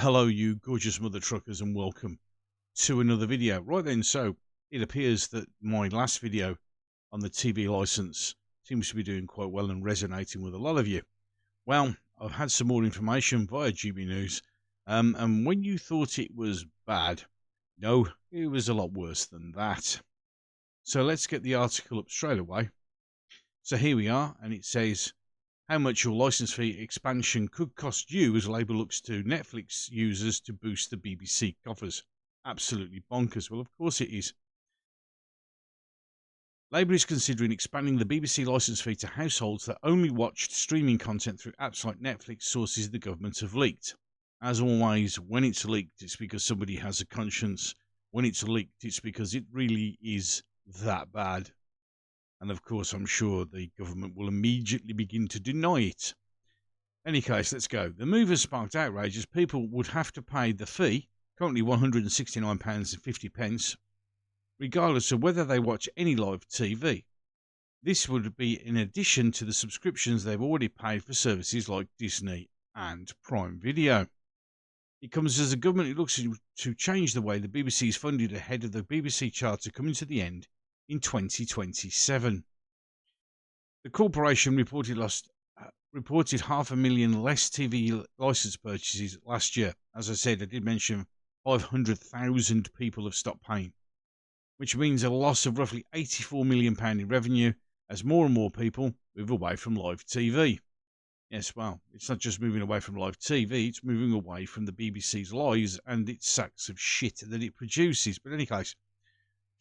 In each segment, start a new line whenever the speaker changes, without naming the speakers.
Hello, you gorgeous mother truckers, and welcome to another video. Right then, so it appears that my last video on the TV license seems to be doing quite well and resonating with a lot of you. Well, I've had some more information via GB News, and when you thought it was bad, no, it was a lot worse than that. So let's get the article up straight away. So here we are, and it says how much your license fee expansion could cost you as Labour looks to Netflix users to boost the BBC coffers. Absolutely bonkers. Well, of course it is. Labour is considering expanding the BBC licence fee to households that only watched streaming content through apps like Netflix, sources the government have leaked. As always, when it's leaked, it's because somebody has a conscience. When it's leaked, it's because it really is that bad. And of course, I'm sure the government will immediately begin to deny it. In any case, let's go. The move has sparked outrage as people would have to pay the fee, currently £169.50, regardless of whether they watch any live TV. This would be in addition to the subscriptions they've already paid for services like Disney and Prime Video. It comes as the government looks to change the way the BBC is funded ahead of the BBC Charter coming to the end in 2027. The corporation reported 500,000 less TV licence purchases last year. As I said, I did mention 500,000 people have stopped paying, which means a loss of roughly £84 million in revenue as more and more people move away from live TV. Yes, well, it's not just moving away from live TV, it's moving away from the BBC's lies and its sacks of shit that it produces. But in any case,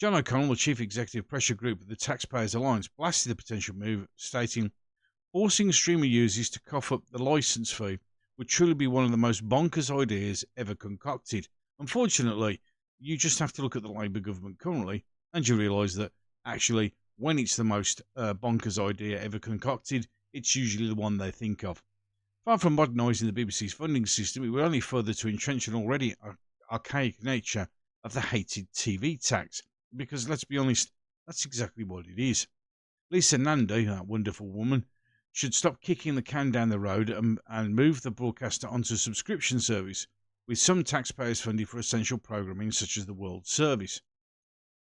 John O'Connell, the chief executive pressure group of the Taxpayers Alliance, blasted the potential move, stating, "Forcing streamer users to cough up the licence fee would truly be one of the most bonkers ideas ever concocted." Unfortunately, you just have to look at the Labour government currently, and you realise that actually, when it's the most bonkers idea ever concocted, it's usually the one they think of. Far from modernising the BBC's funding system, it would only further to entrench an already archaic nature of the hated TV tax. Because let's be honest, that's exactly what it is. Lisa Nandy, that wonderful woman, should stop kicking the can down the road and move the broadcaster onto a subscription service, with some taxpayers funded for essential programming such as the World Service.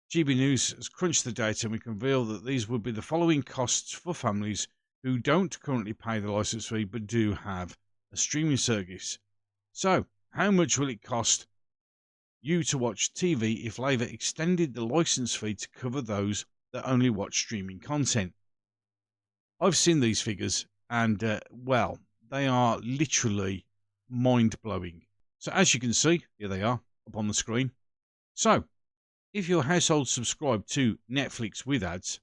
GB News has crunched the data and we can reveal that these would be the following costs for families who don't currently pay the licence fee but do have a streaming service. So, how much will it cost you to watch TV if Labour extended the licence fee to cover those that only watch streaming content? I've seen these figures and, well, they are literally mind-blowing. So as you can see, here they are up on the screen. So, if your household subscribed to Netflix with ads,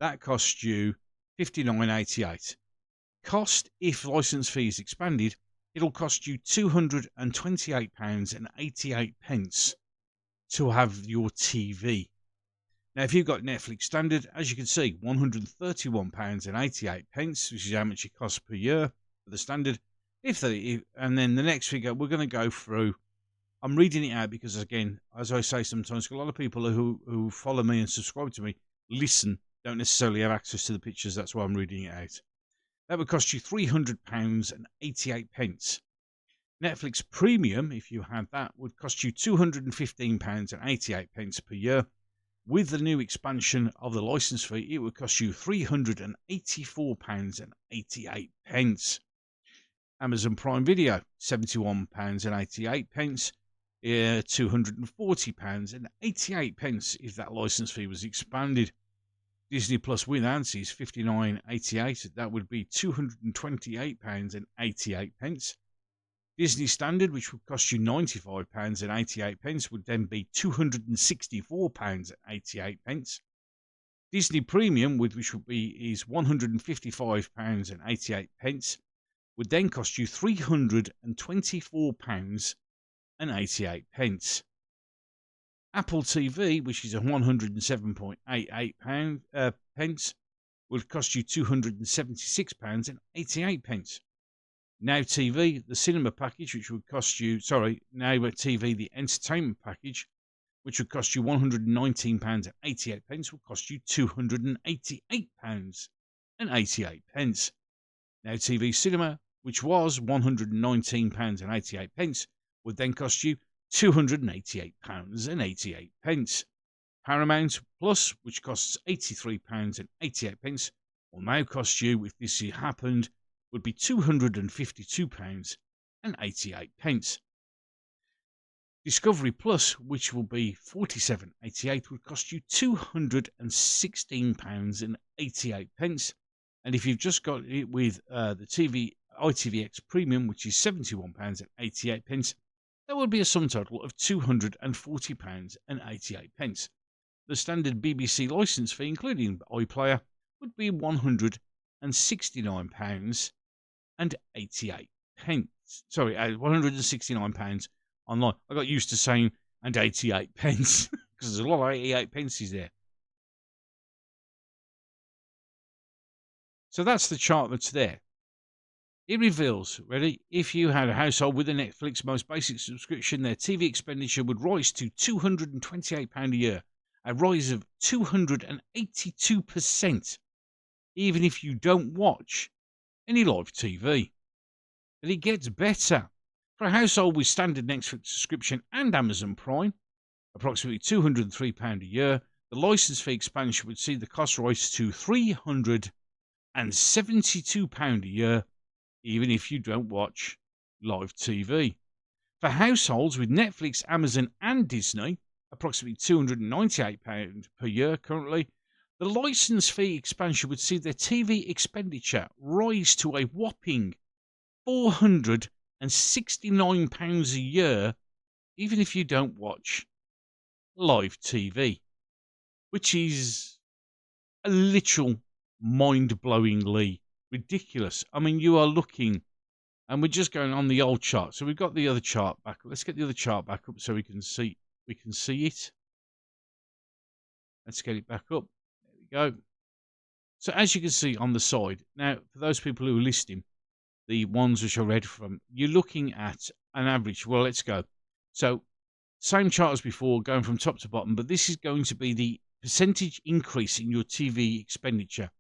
that costs you $59.88. Cost if licence fee is expanded, it'll cost you £228.88 to have your TV. Now, if you've got Netflix Standard, as you can see, £131.88, which is how much it costs per year for the Standard. And then the next figure, we're going to go through. I'm reading it out because, again, as I say sometimes, a lot of people who follow me and subscribe to me, don't necessarily have access to the pictures. That's why I'm reading it out. That would cost you £300.88. Netflix Premium, if you had that, would cost you £215.88 per year. With the new expansion of the licence fee, it would cost you £384.88. Amazon Prime Video, £71.88. £240.88 if that licence fee was expanded. Disney Plus with ads is $59.88. That would be £228.88. Disney Standard, which would cost you £95.88, would then be £264.88. Disney Premium, which would be is £155.88, would then cost you £324.88. Apple TV, which is £107.88, would cost you £276.88. Now TV, the cinema package, which would cost you, Now TV, the entertainment package, which would cost you £119.88, would cost you £288.88. Now TV Cinema, which was £119.88, would then cost you £288.88. Paramount Plus, which costs £83.88, will now cost you, if this happened, would be £252.88. Discovery Plus, which will be £47.88, would cost you £216.88. And if you've just got it with the ITVX Premium, which is £71.88, that would be a sum total of £240.88. The standard BBC licence fee, including iPlayer, would be £169.88. Sorry, £169 online. I got used to saying and 88 pence because there's a lot of 88 pences there. So that's the chart that's there. It reveals, ready, if you had a household with a Netflix most basic subscription, their TV expenditure would rise to £228 a year, a rise of 282%, even if you don't watch any live TV. But it gets better. For a household with standard Netflix subscription and Amazon Prime, approximately £203 a year, the licence fee expansion would see the cost rise to £372 a year, even if you don't watch live TV. For households with Netflix, Amazon and Disney, approximately £298 per year currently, the licence fee expansion would see their TV expenditure rise to a whopping £469 a year, even if you don't watch live TV, which is a literal mind-blowingly ridiculous. I mean, you are looking, and we're just going on the old chart. So we've got the other chart back. Let's get the other chart back up so we can see it. Let's get it back up. There we go. So as you can see on the side, now for those people who are listening, the ones which I read from, you're looking at an average. Well, let's go. So same chart as before, going from top to bottom, but this is going to be the percentage increase in your TV expenditure.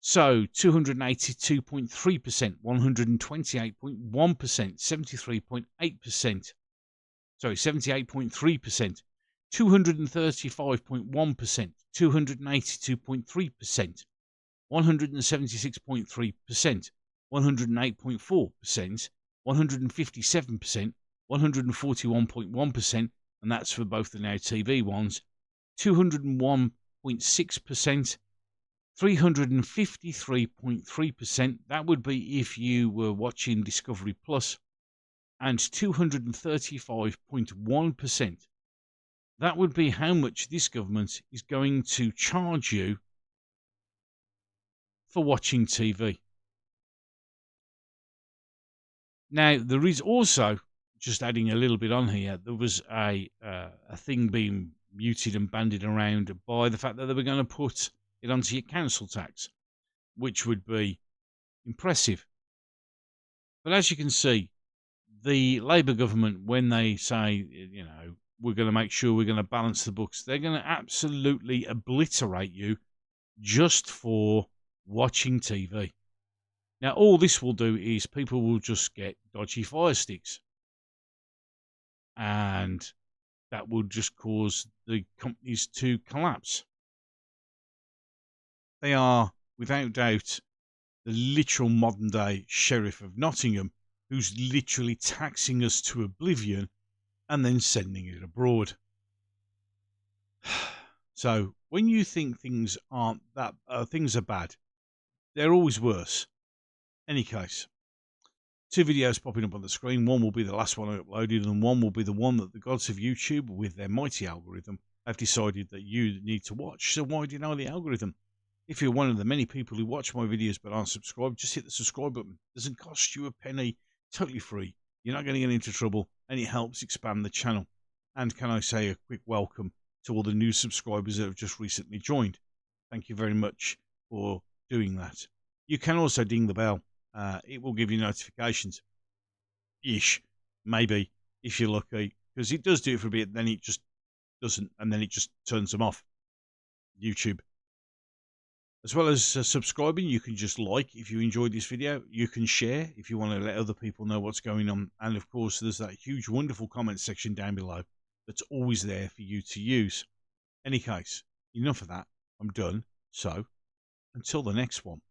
So 282.3%, 128.1%, 73.8%, sorry, 78.3%, 235.1%, 282.3%, 176.3%, 108.4%, 157%, 141.1%, and that's for both the Now TV ones, 201.6%, 353.3%, that would be if you were watching Discovery Plus, and 235.1%. That would be how much this government is going to charge you for watching TV. Now, there is also, just adding a little bit on here, there was a thing being muted and bandied around by the fact that they were going to put it onto your council tax, which would be impressive. But as you can see, the Labour government, when they say, you know, we're going to make sure we're going to balance the books, they're going to absolutely obliterate you just for watching TV. Now, all this will do is people will just get dodgy fire sticks. And that will just cause the companies to collapse. They are, without doubt, the literal modern-day Sheriff of Nottingham, who's literally taxing us to oblivion and then sending it abroad. So, when you think things aren't that things are bad, they're always worse. Any case, 2 videos popping up on the screen. One will be the last one I uploaded, and one will be the one that the gods of YouTube, with their mighty algorithm, have decided that you need to watch. So why do you know the algorithm? If you're one of the many people who watch my videos but aren't subscribed, just hit the subscribe button. It doesn't cost you a penny, totally free. You're not going to get into trouble, and it helps expand the channel. And can I say a quick welcome to all the new subscribers that have just recently joined. Thank you very much for doing that. You can also ding the bell. It will give you notifications. Ish. Maybe, if you're lucky. Because it does do it for a bit, then it just doesn't, and then it just turns them off. YouTube. As well as subscribing, you can just like if you enjoyed this video. You can share if you want to let other people know what's going on. And of course, there's that huge, wonderful comment section down below that's always there for you to use. Any case, enough of that. I'm done. So, until the next one.